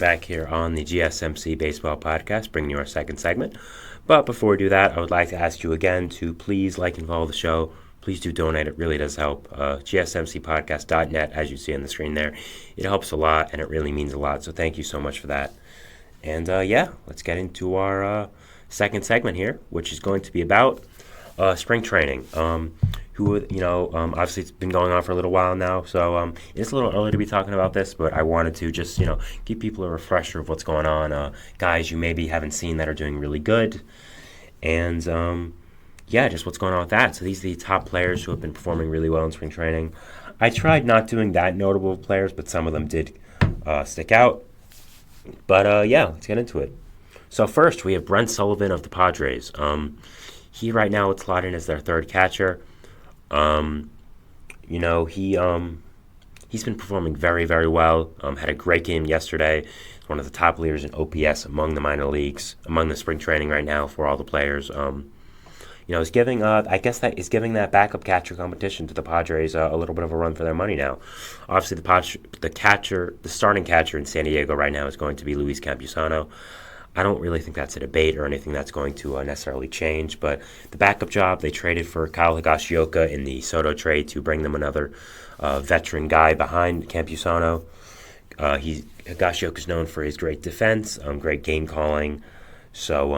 Back here on the GSMC Baseball Podcast, bringing you our second segment. But before we do that, I would like to ask you again to please like and follow the show. Please do donate. It really does help. gsmcpodcast.net, as you see on the screen there. It helps a lot, and it really means a lot. So thank you so much for that. And let's get into our second segment here, which is going to be about spring training. Obviously it's been going on for a little while now, so it's a little early to be talking about this, but I wanted to just, give people a refresher of what's going on. Guys you maybe haven't seen that are doing really good, and just what's going on with that. So these are the top players who have been performing really well in spring training. I tried not doing that notable players, but some of them did stick out. But let's get into it. So first, we have Brent Sullivan of the Padres. He right now is slotted in as their third catcher. He's been performing very, very well. Had a great game yesterday. He's one of the top leaders in OPS among the minor leagues, among the spring training right now for all the players. He's giving, I guess that is giving that backup catcher competition to the Padres a little bit of a run for their money now. Obviously, the starting catcher in San Diego right now is going to be Luis Campusano. I don't really think that's a debate or anything that's going to necessarily change, but the backup job, they traded for Kyle Higashioka in the Soto trade to bring them another veteran guy behind Campusano. Higashioka is known for his great defense, great game calling. So,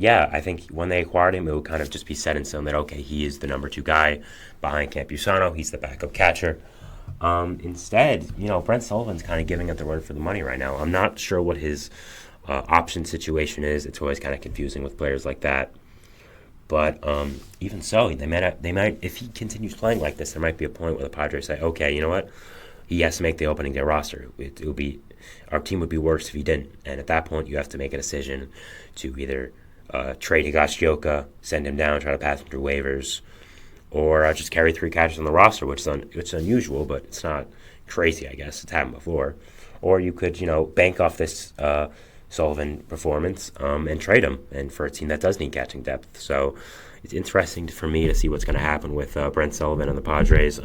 I think when they acquired him, it would kind of just be set in stone that, okay, he is the number two guy behind Campusano. He's the backup catcher. Instead, Brent Sullivan's kind of giving it the run for the money right now. I'm not sure what his option situation is. It's always kind of confusing with players like that. But even so, they might, if he continues playing like this, there might be a point where the Padres say, okay, you know what? He has to make the opening day roster. Our team would be worse if he didn't. And at that point, you have to make a decision to either trade Higashioka, send him down, try to pass him through waivers, or just carry three catchers on the roster, which is unusual, but it's not crazy, I guess. It's happened before. Or you could, bank off this Sullivan performance and trade him, and for a team that does need catching depth. So it's interesting for me to see what's going to happen with Brent Sullivan and the Padres.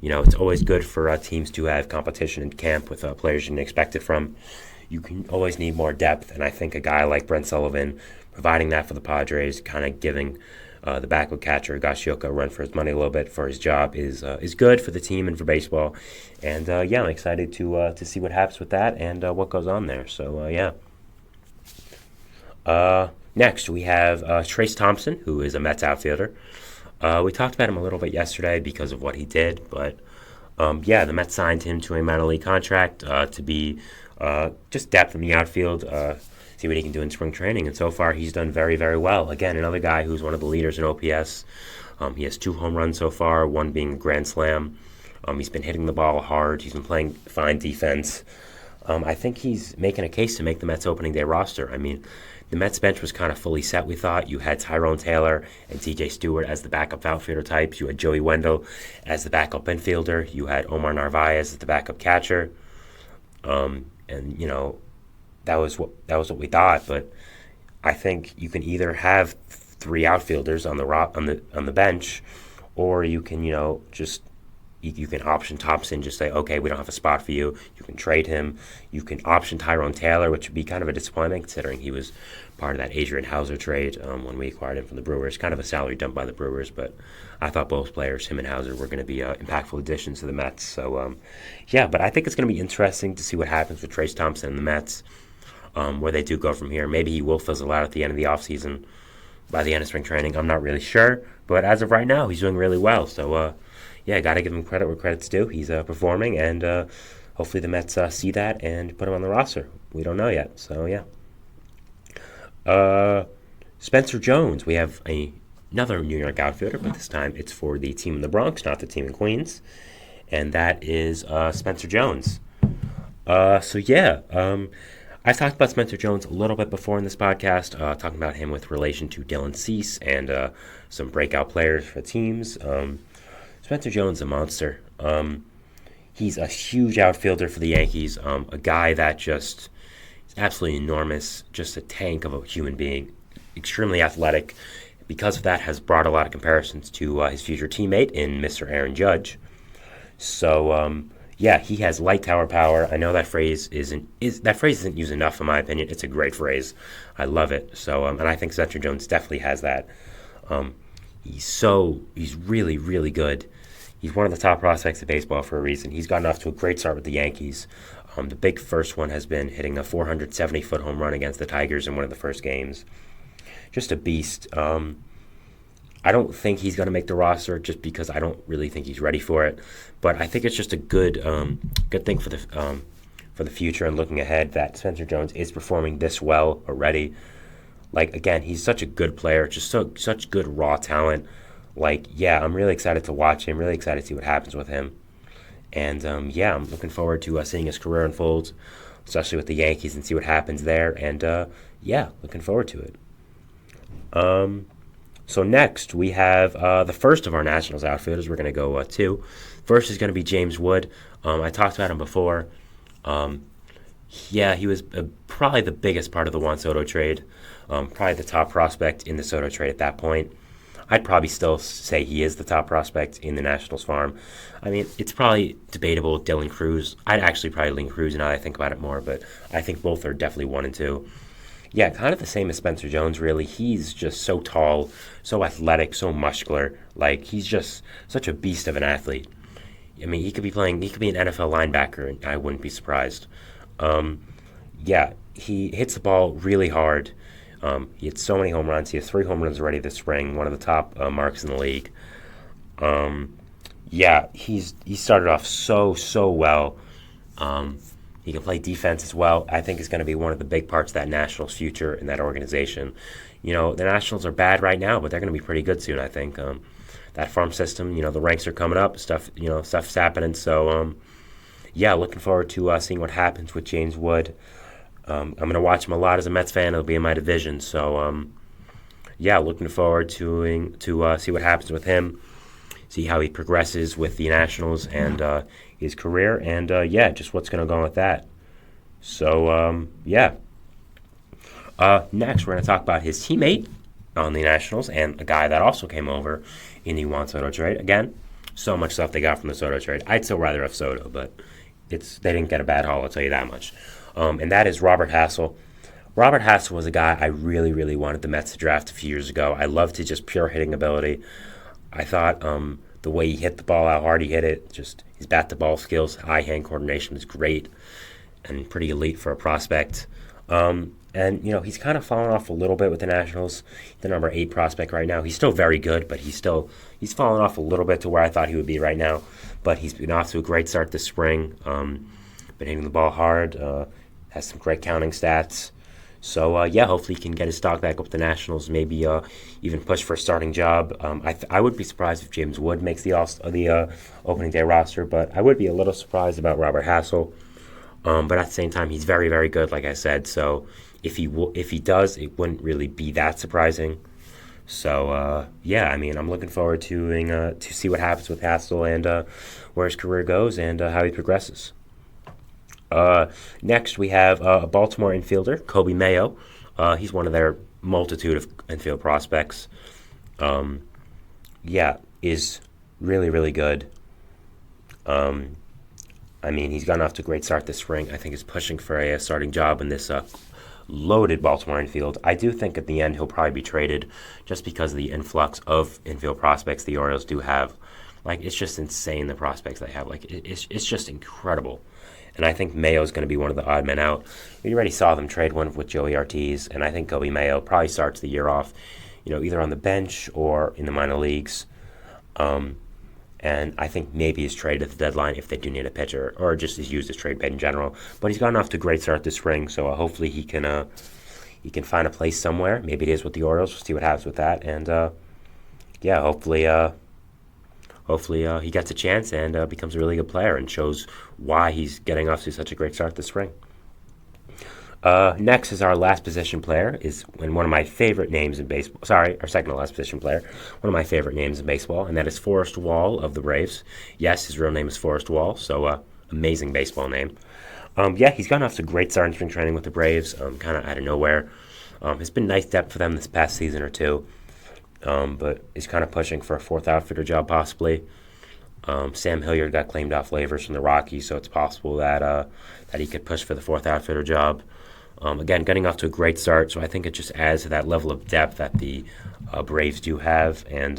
It's always good for teams to have competition in camp with players you didn't expect it from. You can always need more depth, and I think a guy like Brent Sullivan providing that for the Padres, kind of giving the backup catcher Higashioka a run for his money a little bit for his job is good for the team and for baseball. And I'm excited to see what happens with that and what goes on there. So next we have Trayce Thompson, who is a Mets outfielder. We talked about him a little bit yesterday because of what he did, but the Mets signed him to a minor league contract to be just depth in the outfield. See what he can do in spring training. And so far, he's done very, very well. Again, another guy who's one of the leaders in OPS. He has 2 home runs so far, one being a grand slam. He's been hitting the ball hard. He's been playing fine defense. I think he's making a case to make the Mets opening day roster. I mean, the Mets bench was kind of fully set, we thought. You had Tyrone Taylor and TJ Stewart as the backup outfielder types. You had Joey Wendell as the backup infielder. You had Omar Narvaez as the backup catcher. That was what we thought, but I think you can either have 3 outfielders on the bench, or you can you can option Thompson. Just say, okay, we don't have a spot for you. You can trade him. You can option Tyrone Taylor, which would be kind of a disappointment considering he was part of that Adrian Hauser trade when we acquired him from the Brewers. Kind of a salary dump by the Brewers, but I thought both players, him and Hauser, were going to be impactful additions to the Mets. So but I think it's going to be interesting to see what happens with Trayce Thompson and the Mets. Where they do go from here. Maybe he will fizzle out at the end of the offseason, by the end of spring training. I'm not really sure, but as of right now, he's doing really well. So, got to give him credit where credit's due. He's performing, and hopefully the Mets see that and put him on the roster. We don't know yet, so Spencer Jones. We have another New York outfielder, but this time it's for the team in the Bronx, not the team in Queens, and that is Spencer Jones. I've talked about Spencer Jones a little bit before in this podcast, talking about him with relation to Dylan Cease and some breakout players for teams. Spencer Jones is a monster. He's a huge outfielder for the Yankees, a guy that just is absolutely enormous, just a tank of a human being, extremely athletic. Because of that, has brought a lot of comparisons to his future teammate in Mr. Aaron Judge. So, Yeah, he has light tower power. I know that phrase isn't used enough in my opinion. It's a great phrase. I love it. So and I think Spencer Jones definitely has that. Um, he's really really good. He's one of the top prospects of baseball for a reason. He's gotten off to a great start with the Yankees. The big first one has been hitting a 470-foot home run against the Tigers in one of the first games. Just a beast. I don't think he's going to make the roster just because I don't really think he's ready for it. But I think it's just a good thing for the future and looking ahead that Spencer Jones is performing this well already. Like again, he's such a good player, just such good raw talent. Like yeah, I'm really excited to watch him. Really excited to see what happens with him. And yeah, I'm looking forward to seeing his career unfold, especially with the Yankees and see what happens there. And yeah, looking forward to it. So next we have the first of our Nationals outfielders. We're going to go two. First is going to be James Wood. I talked about him before. Yeah, he was probably the biggest part of the Juan Soto trade. Probably the top prospect in the Soto trade at that point. I'd probably still say he is the top prospect in the Nationals farm. I mean, it's probably debatable with Dylan Cruz. I'd actually probably lean Cruz now that I think about it more, but I think both are definitely 1 and 2. Yeah, kind of the same as Spencer Jones, really. He's just so tall, so athletic, so muscular. Like, he's just such a beast of an athlete. I mean, he could be an NFL linebacker, and I wouldn't be surprised. Yeah, he hits the ball really hard. He hits so many home runs. He has 3 home runs already this spring, one of the top marks in the league. Yeah, he started off so well. He can play defense as well. I think is going to be one of the big parts of that Nationals future in that organization. You know, the Nationals are bad right now, but they're going to be pretty good soon, I think. That farm system, you know, the ranks are coming up, stuff's happening. So, yeah, looking forward to seeing what happens with James Wood. I'm going to watch him a lot as a Mets fan. It'll be in my division. So, yeah, looking forward to see what happens with him, see how he progresses with the Nationals and his career, and yeah, just what's going to go on with that. So, yeah. Next, we're going to talk about his teammate on the Nationals and a guy that also came over in the Juan Soto trade. Again, so much stuff they got from the Soto trade. I'd still rather have Soto, but they didn't get a bad haul, I'll tell you that much. And that is Robert Hassell. Robert Hassell was a guy I really, really wanted the Mets to draft a few years ago. I loved his just pure hitting ability. I thought the way he hit the ball, how hard he hit it, just his bat-to-ball skills, eye-hand coordination is great and pretty elite for a prospect. And, you know, he's kind of fallen off a little bit with the Nationals. The number 8 prospect right now. He's still very good, but he's fallen off a little bit to where I thought he would be right now. But he's been off to a great start this spring. Been hitting the ball hard. Has some great counting stats. So, yeah, hopefully he can get his stock back up with the Nationals, maybe even push for a starting job. I would be surprised if James Wood makes the opening day roster, but I would be a little surprised about Robert Hassell. But at the same time, he's very, very good, like I said. So if he does, it wouldn't really be that surprising. So, yeah, I mean, I'm looking forward to see what happens with Hassell and where his career goes and how he progresses. Next, we have a Baltimore infielder, Kobe Mayo. He's one of their multitude of infield prospects. Yeah, is really, really good. I mean, he's gotten off to a great start this spring. I think he's pushing for a starting job in this loaded Baltimore infield. I do think at the end he'll probably be traded just because of the influx of infield prospects the Orioles do have. Like, it's just insane, the prospects they have. Like, it's just incredible. And I think Mayo's going to be one of the odd men out. We already saw them trade one with Joey Ortiz, and I think Kobe Mayo probably starts the year off, you know, either on the bench or in the minor leagues. And I think maybe he's traded at the deadline if they do need a pitcher, or just is used as trade bait in general. But he's gotten off to a great start this spring, so hopefully he can find a place somewhere. Maybe it is with the Orioles. We'll see what happens with that. And yeah, hopefully he gets a chance and becomes a really good player and shows why he's getting off to such a great start this spring. Next is our last position player, and one of my favorite names in baseball. Sorry, our second to last position player. One of my favorite names in baseball, and that is Forrest Wall of the Braves. Yes, his real name is Forrest Wall, so amazing baseball name. Yeah, he's gotten off to a great start in spring training with the Braves, kind of out of nowhere. It's been nice depth for them this past season or two, but he's kind of pushing for a fourth outfielder job possibly. Sam Hilliard got claimed off waivers from the Rockies, so it's possible that he could push for the fourth outfielder job. Again, getting off to a great start, so I think it just adds to that level of depth that the Braves do have, and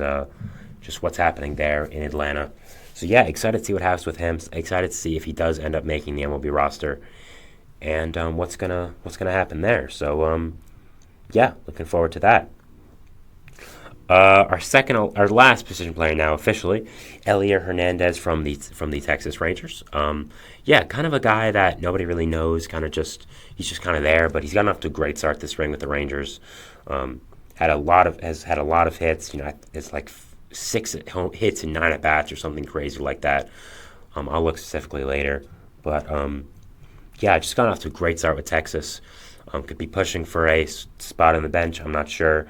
just what's happening there in Atlanta. So yeah, excited to see what happens with him. Excited to see if he does end up making the MLB roster, and what's gonna happen there. So yeah, looking forward to that. Our last position player now officially, Elier Hernandez from the Texas Rangers. Yeah, kind of a guy that nobody really knows. He's just kind of there, but he's gotten off to a great start this spring with the Rangers. Has had a lot of hits. It's like 6 hits and 9 at-bats or something crazy like that. I'll look specifically later, but yeah, just gotten off to a great start with Texas. Could be pushing for a spot on the bench. I'm not sure.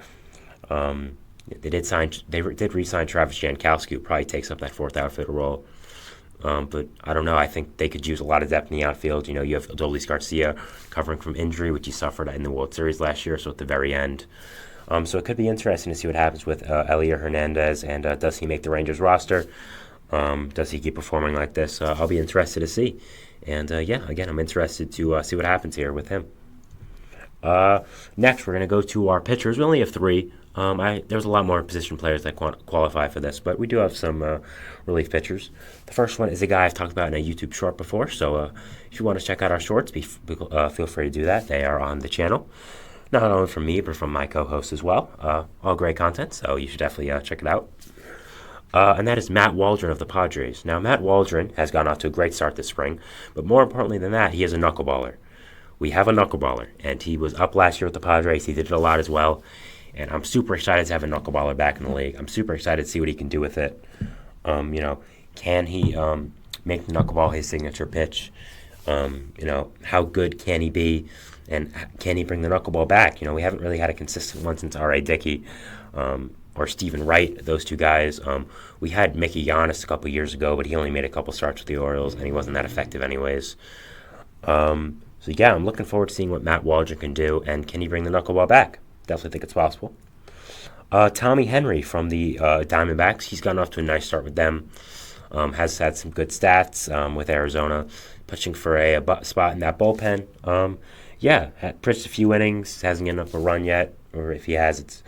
They did re-sign Travis Jankowski, who probably takes up that fourth outfielder role. But I don't know. I think they could use a lot of depth in the outfield. You have Adolis Garcia covering from injury, which he suffered in the World Series last year, so at the very end. So it could be interesting to see what happens with Elier Hernandez, and does he make the Rangers roster? Does he keep performing like this? I'll be interested to see. And yeah, again, I'm interested to see what happens here with him. Next, we're going to go to our pitchers. We only have 3. There's a lot more position players that qualify for this, but we do have some relief pitchers. The first one is a guy I've talked about in a YouTube short before, so if you want to check out our shorts, feel free to do that. They are on the channel, not only from me, but from my co-host as well. All great content, so you should definitely check it out. And that is Matt Waldron of the Padres. Now, Matt Waldron has gone off to a great start this spring, but more importantly than that, he is a knuckleballer. We have a knuckleballer, and he was up last year with the Padres. He did it a lot as well. And I'm super excited to have a knuckleballer back in the league. I'm super excited to see what he can do with it. Can he make the knuckleball his signature pitch? How good can he be? And can he bring the knuckleball back? We haven't really had a consistent one since R.A. Dickey or Stephen Wright, those two guys. We had Mickey Giannis a couple years ago, but he only made a couple starts with the Orioles, and he wasn't that effective anyways. So yeah, I'm looking forward to seeing what Matt Waldron can do, and can he bring the knuckleball back? Definitely think it's possible. Tommy Henry from the Diamondbacks. He's gotten off to a nice start with them. Has had some good stats with Arizona, pitching for a spot in that bullpen. Pitched a few innings. Hasn't given up a run yet, or if he has, it's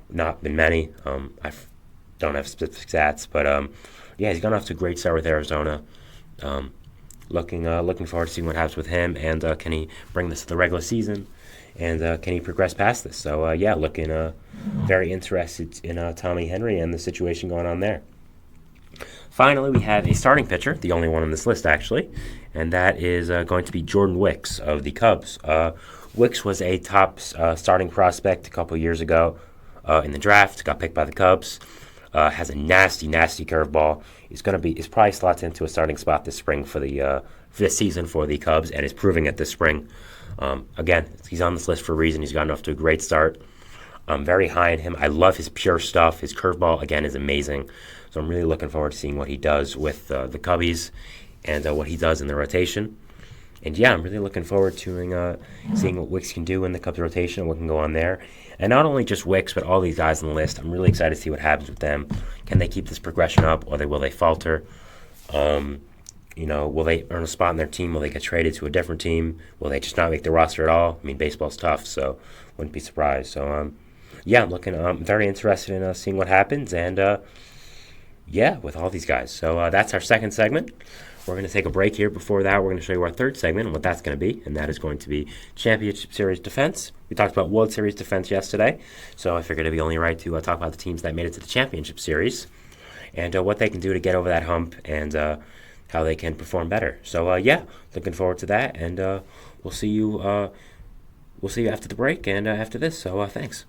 not been many. I don't have specific stats, but he's gone off to a great start with Arizona. Looking forward to seeing what happens with him, and can he bring this to the regular season? And can he progress past this? So, looking very interested in Tommy Henry and the situation going on there. Finally, we have a starting pitcher, the only one on this list, actually, and that is going to be Jordan Wicks of the Cubs. Wicks was a top starting prospect a couple years ago in the draft, got picked by the Cubs, has a nasty curveball. He's probably slots into a starting spot this spring for this season for the Cubs, and is proving it this spring. Again, he's on this list for a reason. He's gotten off to a great start. I'm very high on him. I love his pure stuff. His curveball, again, is amazing. So I'm really looking forward to seeing what he does with the Cubbies and what he does in the rotation. And yeah, I'm really looking forward to seeing what Wicks can do in the Cubs rotation and what can go on there. And not only just Wicks, but all these guys on the list. I'm really excited to see what happens with them. Can they keep this progression up, or will they falter? Will they earn a spot in their team? Will they get traded to a different team? Will they just not make the roster at all? I mean, baseball's tough, so wouldn't be surprised. So, I'm very interested in seeing what happens, and with all these guys. So that's our second segment. We're going to take a break here. Before that, we're going to show you our third segment and what that's going to be, and that is going to be Championship Series defense. We talked about World Series defense yesterday, so I figured it'd be only right to talk about the teams that made it to the Championship Series and what they can do to get over that hump and how they can perform better. So, looking forward to that, and we'll see you after the break and after this. So, thanks.